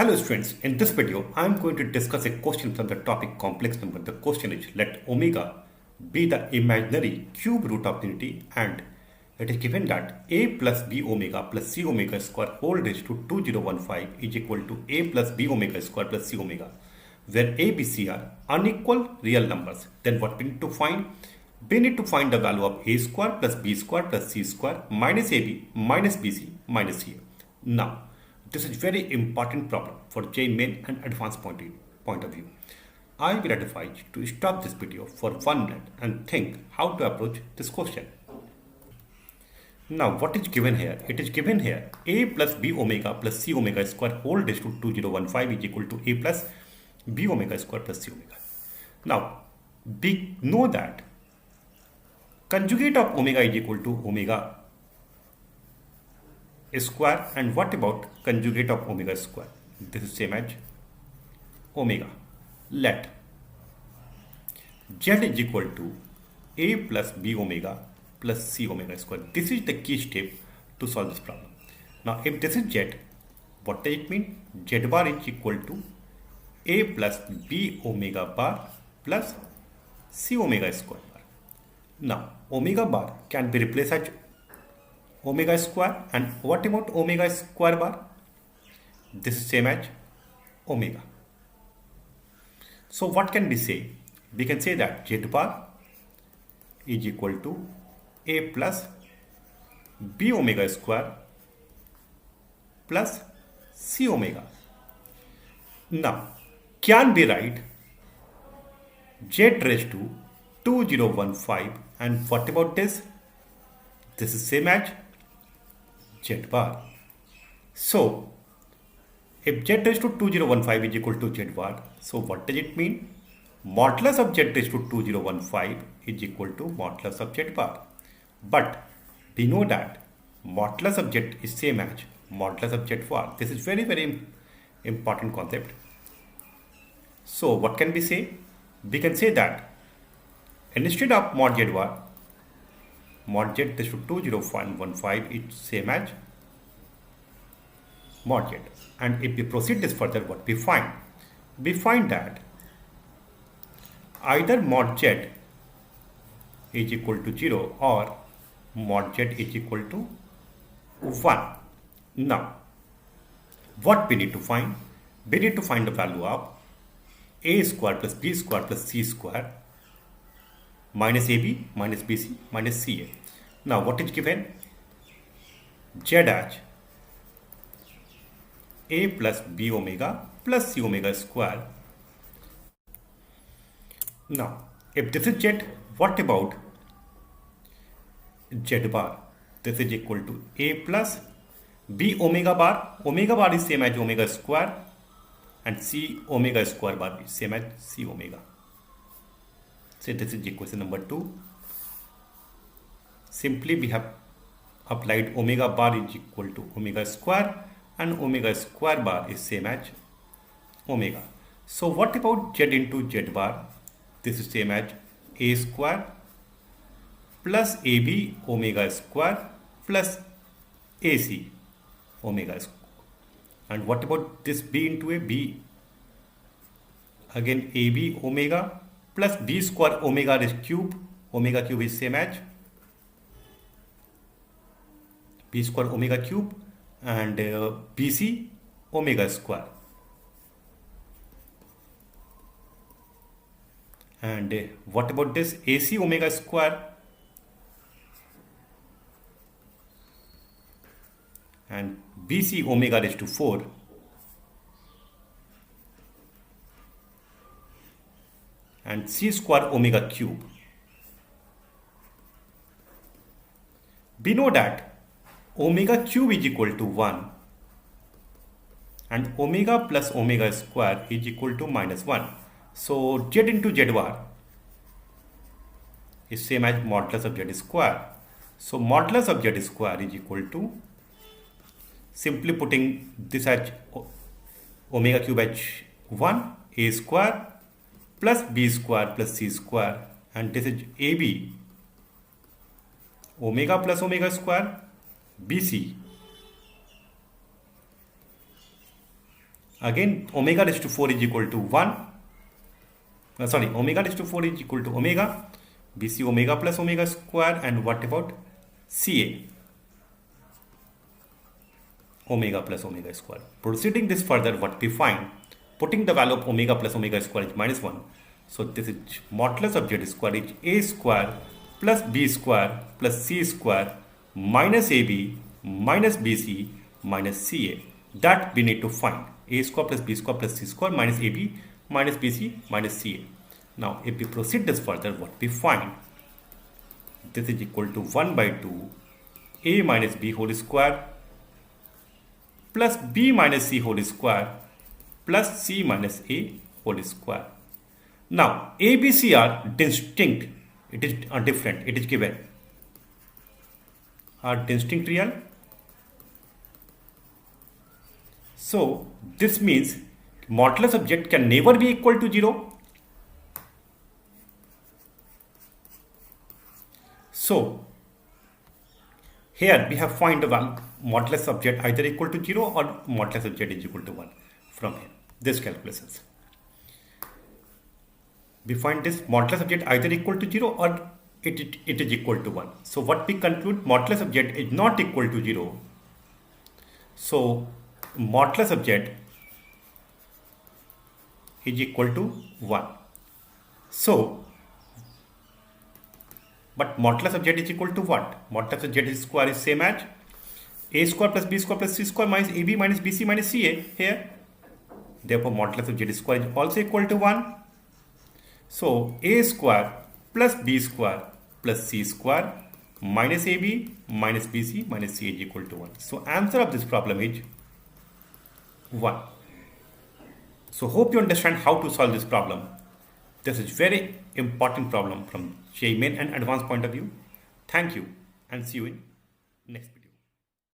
Hello students, in this video I am going to discuss a question from the topic complex number. The question is, let omega be the imaginary cube root of unity, and it is given that a plus b omega plus c omega square whole raised to 2015 is equal to a plus b omega square plus c omega, where a, b, c are unequal real numbers. Then what we need to find? We need to find the value of a square plus b square plus c square minus ab minus bc minus ca. Now, this is very important problem for JEE main and advanced point of view. I will advise you to stop this video for 1 minute and think how to approach this question. Now what is given here? It is given here a plus b omega plus c omega square whole raised to 2015 is equal to a plus b omega square plus c omega. Now we know that conjugate of omega is equal to omega square, and what about conjugate of omega square? This is same as omega. Let z is equal to a plus b omega plus c omega square. This is the key step to solve this problem. Now if this is z, what does it mean? Z bar is equal to a plus b omega bar plus c omega square bar. Now omega bar can be replaced as omega square, and what about omega square bar? This is same as omega. So what can we say? We can say that z bar is equal to a plus b omega square plus c omega. Now can we write z raised to 2015, and what about this? This is same as z bar. So if z raised to 2015 is equal to z bar, so what does it mean? Modulus of z raised to 2015 is equal to modulus of z bar. But we know that modulus of z is same as modulus of z bar. This is very important concept. So what can we say? We can say that instead of mod z bar, mod z raised to 2015 is same as mod z. And if we proceed this further, what we find? We find that either mod z is equal to 0 or mod z is equal to 1. Now, what we need to find? We need to find the value of a square plus b square plus c square minus ab minus bc minus ca. Now what is given? Z as a plus b omega plus c omega square. Now if this is z, what about z bar? This is equal to a plus b omega bar. Omega bar is same as omega square, and c omega square bar is same as c omega. So this is equation number 2. Simply we have applied omega bar is equal to omega square, and omega square bar is same as omega. So what about z into z bar? This is same as a square plus ab omega square plus ac omega square. And what about this b into a b? Again ab omega plus b square omega raised cube. Omega cube is same as b square omega cube, and bc omega square. And what about this ac omega square? And bc omega raised to 4. And c square omega cube. We know that omega cube is equal to 1, and omega plus omega square is equal to minus 1. So z into z bar is same as modulus of z square. So modulus of z square is equal to, simply putting this as omega cube as 1, a square plus b square plus c square, and this is ab omega plus omega square bc Again, omega raised to 4 is equal to 1. Omega raised to 4 is equal to omega. BC omega plus omega square. And what about CA? Omega plus omega square. Proceeding this further, what we find, putting the value of omega plus omega square is minus 1. So this is modulus of z square is a square plus b square plus c square minus ab minus bc minus ca. That we need to find. A square plus b square plus c square minus ab minus bc minus ca. Now if we proceed this further, what we find, this is equal to 1 by 2 a minus b whole square plus b minus c whole square plus c minus a whole square. Now a, b, c are distinct. It is different. It is given. Are distinct real? So this means modulus of z can never be equal to 0. So here we have find the modulus of z either equal to 0 or modulus of z is equal to 1 from here. This calculations. We find this modulus of z either equal to 0 or it is equal to 1. So what we conclude, modulus of z is not equal to 0. So modulus of z is equal to 1. So, but modulus of z is equal to what? Modulus of z square is same as a square plus b square plus c square minus ab minus bc minus ca here. Therefore, modulus of z square is also equal to 1. So, a square plus b square plus c square minus ab minus bc minus ca is equal to 1. So, answer of this problem is 1. So, hope you understand how to solve this problem. This is very important problem from JEE Main and advanced point of view. Thank you and see you in next video.